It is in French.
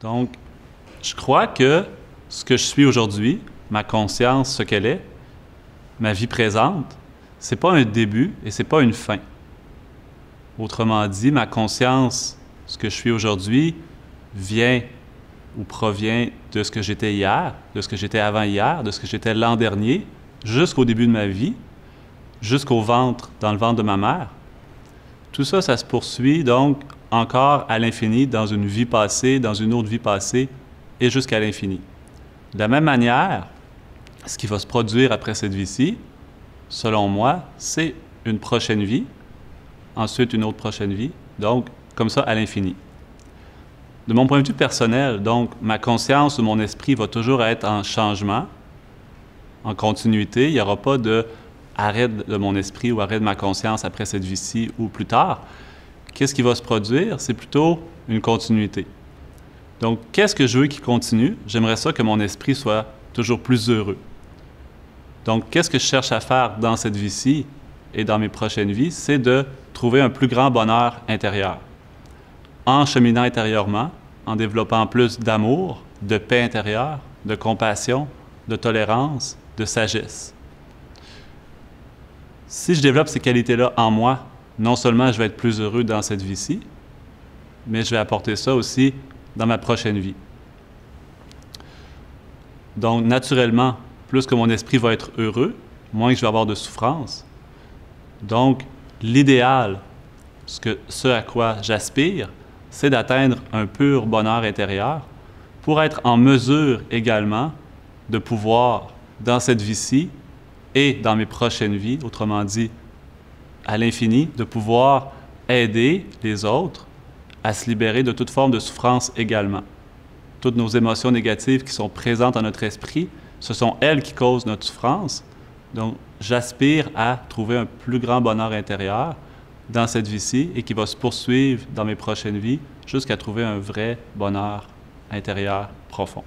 Donc, je crois que ce que je suis aujourd'hui, ma conscience, ce qu'elle est, ma vie présente, c'est pas un début et c'est pas une fin. Autrement dit, ma conscience, ce que je suis aujourd'hui, vient ou provient de ce que j'étais hier, de ce que j'étais avant hier, de ce que j'étais l'an dernier, jusqu'au début de ma vie, jusqu'au ventre, dans le ventre de ma mère. Tout ça, ça se poursuit donc encore à l'infini, dans une vie passée, dans une autre vie passée, et jusqu'à l'infini. De la même manière, ce qui va se produire après cette vie-ci, selon moi, c'est une prochaine vie, ensuite une autre prochaine vie, donc comme ça à l'infini. De mon point de vue personnel, donc, ma conscience ou mon esprit va toujours être en changement, en continuité. Il n'y aura pas de arrêt de mon esprit ou arrêt de ma conscience après cette vie-ci ou plus tard. Qu'est-ce qui va se produire? C'est plutôt une continuité. Donc, qu'est-ce que je veux qui continue? J'aimerais ça que mon esprit soit toujours plus heureux. Donc, qu'est-ce que je cherche à faire dans cette vie-ci et dans mes prochaines vies? C'est de trouver un plus grand bonheur intérieur. En cheminant intérieurement, en développant plus d'amour, de paix intérieure, de compassion, de tolérance, de sagesse. Si je développe ces qualités-là en moi, non seulement je vais être plus heureux dans cette vie-ci, mais je vais apporter ça aussi dans ma prochaine vie. Donc, naturellement, plus que mon esprit va être heureux, moins que je vais avoir de souffrance. Donc, l'idéal, ce à quoi j'aspire, c'est d'atteindre un pur bonheur intérieur pour être en mesure également de pouvoir, dans cette vie-ci et dans mes prochaines vies, autrement dit, à l'infini, de pouvoir aider les autres à se libérer de toute forme de souffrance également. Toutes nos émotions négatives qui sont présentes dans notre esprit, ce sont elles qui causent notre souffrance. Donc, j'aspire à trouver un plus grand bonheur intérieur dans cette vie-ci et qui va se poursuivre dans mes prochaines vies jusqu'à trouver un vrai bonheur intérieur profond.